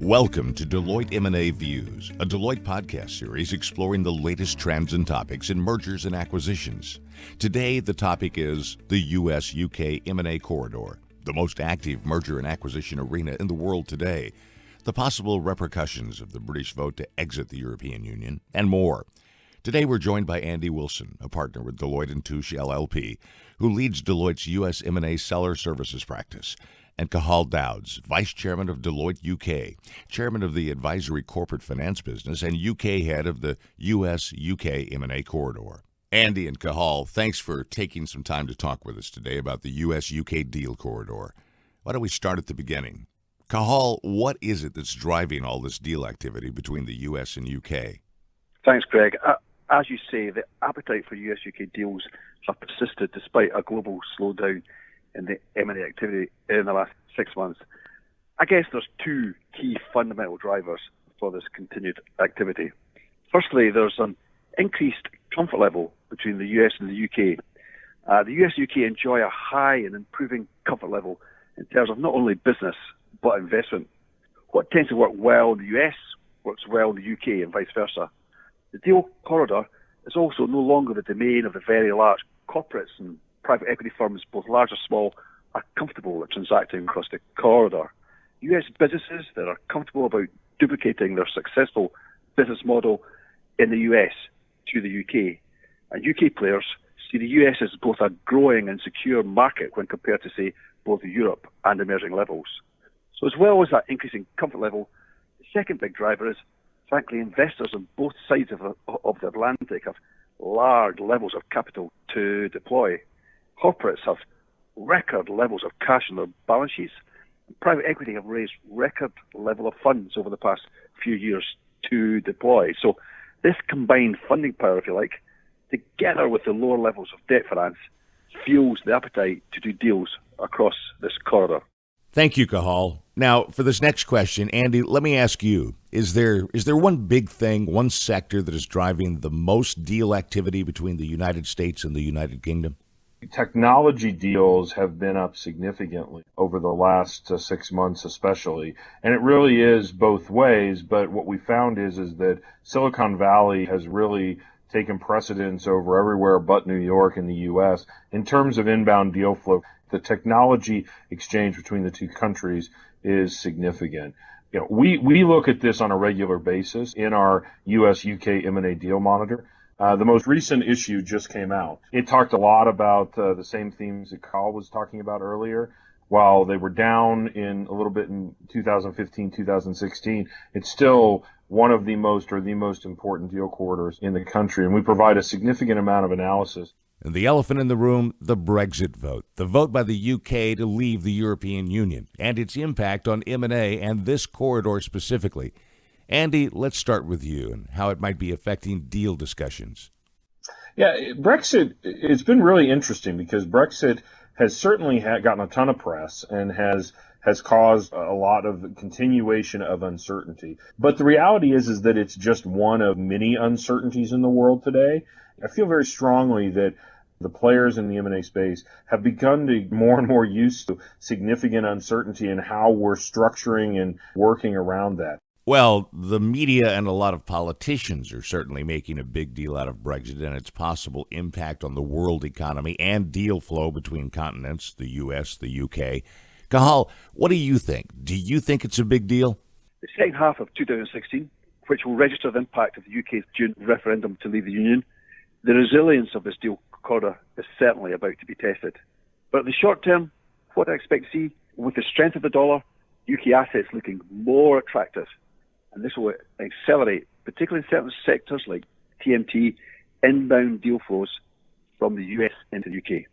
Welcome to Deloitte M&A Views, a Deloitte podcast series exploring the latest trends and topics in mergers and acquisitions. Today, the topic is the U.S.-UK M&A corridor, the most active merger and acquisition arena in the world today, the possible repercussions of the British vote to exit the European Union, and more. Today, we're joined by Andy Wilson, a partner with Deloitte & Touche LLP, who leads Deloitte's U.S. M&A seller services practice, and Cathal Dowds, Vice Chairman of Deloitte UK, Chairman of the Advisory Corporate Finance Business, and UK Head of the U.S.-UK M&A Corridor. Andy and Cathal, thanks for taking some time to talk with us today about the U.S.-UK deal corridor. Why don't we start at the beginning? Cathal, what is it that's driving all this deal activity between the U.S. and UK? Thanks, Greg. As you say, the appetite for US-UK deals have persisted despite a global slowdown in the M&A activity in the last 6 months. I guess there's two key fundamental drivers for this continued activity. Firstly, there's an increased comfort level between the US and the UK. The US-UK enjoy a high and improving comfort level in terms of not only business but investment. What tends to work well in the US works well in the UK and vice versa. The deal corridor is also no longer the domain of the very large corporates, and private equity firms, both large or small, are comfortable at transacting across the corridor. US businesses that are comfortable about duplicating their successful business model in the US to the UK. And UK players see the US as both a growing and secure market when compared to, say, both Europe and emerging levels. So as well as that increasing comfort level, the second big driver is, frankly, investors on both sides of the Atlantic have large levels of capital to deploy. Corporates have record levels of cash on their balance sheets. Private equity have raised record level of funds over the past few years to deploy. So this combined funding power, if you like, together with the lower levels of debt finance, fuels the appetite to do deals across this corridor. Thank you, Cathal. Now, for this next question, Andy, let me ask you, is there one big thing, one sector that is driving the most deal activity between the United States and the United Kingdom? Technology deals have been up significantly over the last 6 months especially, and it really is both ways, but what we found is that Silicon Valley has really taken precedence over everywhere but New York and the U.S. in terms of inbound deal flow. The technology exchange between the two countries is significant. You know, we look at this on a regular basis in our U.S.-UK M&A deal monitor. The most recent issue just came out. It talked a lot about the same themes that Cathal was talking about earlier. While they were down in a little bit in 2015, 2016, it's still one of the most important deal corridors in the country, and we provide a significant amount of analysis. And the elephant in the room, the Brexit vote, the vote by the UK to leave the European Union, and its impact on M&A and this corridor specifically. Andy, let's start with you and how it might be affecting deal discussions. Yeah, Brexit, it's been really interesting because Brexit has certainly gotten a ton of press and has caused a lot of continuation of uncertainty. But the reality is that it's just one of many uncertainties in the world today. I feel very strongly that the players in the M&A space have begun to more and more used to significant uncertainty in how we're structuring and working around that. Well, the media and a lot of politicians are certainly making a big deal out of Brexit and its possible impact on the world economy and deal flow between continents, the U.S., the UK. Cathal, what do you think? Do you think it's a big deal? The second half of 2016, which will register the impact of the UK's June referendum to leave the Union, the resilience of this deal corridor is certainly about to be tested. But in the short term, what I expect to see, with the strength of the dollar, UK assets looking more attractive. And this will accelerate, particularly in certain sectors like TMT, inbound deal flows from the US into the UK.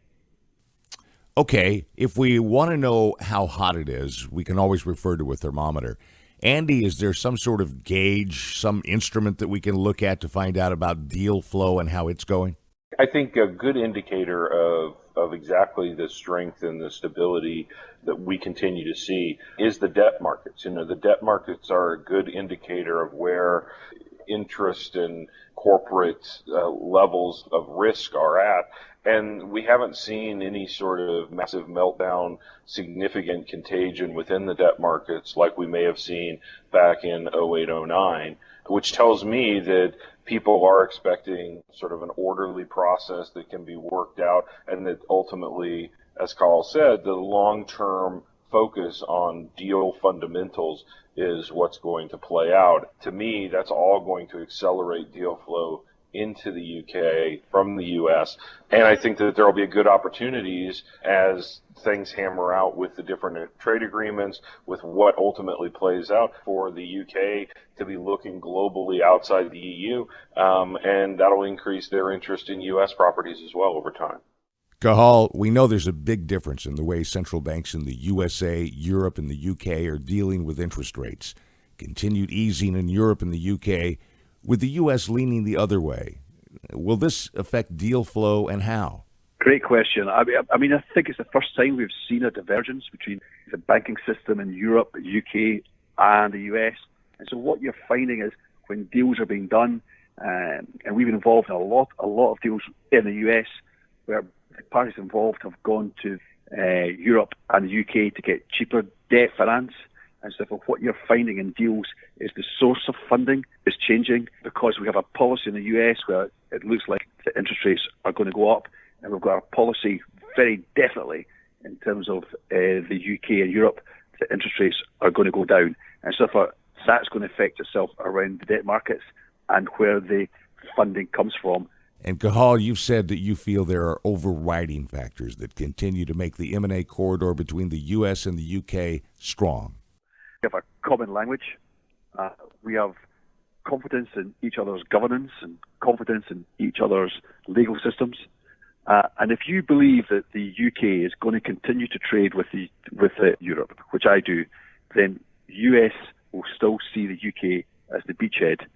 Okay, if we want to know how hot it is, we can always refer to a thermometer. Andy, is there some sort of gauge, some instrument that we can look at to find out about deal flow and how it's going? I think a good indicator of exactly the strength and the stability that we continue to see is the debt markets. You know, the debt markets are a good indicator of where interest and corporate levels of risk are at. And we haven't seen any sort of massive meltdown, significant contagion within the debt markets like we may have seen back in 08, 09, which tells me that people are expecting sort of an orderly process that can be worked out, and that ultimately, as Carl said, the long-term focus on deal fundamentals is what's going to play out. To me, that's all going to accelerate deal flow into the UK from the US. And I think that there will be good opportunities as things hammer out with the different trade agreements, with what ultimately plays out for the UK to be looking globally outside the EU. And that'll increase their interest in US properties as well over time. Cahal, we know there's a big difference in the way central banks in the USA, Europe, and the UK are dealing with interest rates. Continued easing in Europe and the UK, with the U.S. leaning the other way. Will this affect deal flow, and how? Great question. I mean, I think it's the first time we've seen a divergence between the banking system in Europe, the UK, and the US. And so what you're finding is when deals are being done, and we've been involved in a lot of deals in the US, where the parties involved have gone to Europe and the UK to get cheaper debt finance. And so what you're finding in deals is the source of funding is changing, because we have a policy in the US where it looks like the interest rates are going to go up, and we've got a policy very definitely in terms of the UK and Europe, the interest rates are going to go down. And so that's going to affect itself around the debt markets and where the funding comes from. And Cahal, you've said that you feel there are overriding factors that continue to make the M&A corridor between the US and the UK strong. We have a common language. We have confidence in each other's governance and confidence in each other's legal systems. And if you believe that the UK is going to continue to trade with Europe, which I do, then US will still see the UK as the beachhead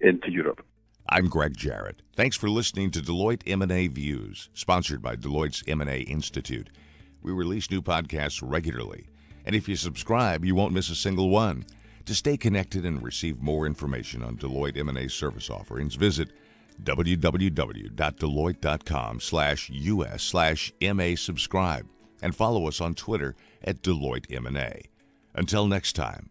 into Europe. I'm Greg Jarrett. Thanks for listening to Deloitte M&A Views, sponsored by Deloitte's M&A Institute. We release new podcasts regularly, and if you subscribe, you won't miss a single one. To stay connected and receive more information on Deloitte M&A service offerings, visit www.deloitte.com/US/MA subscribe and follow us on Twitter @Deloitte M&A. Until next time,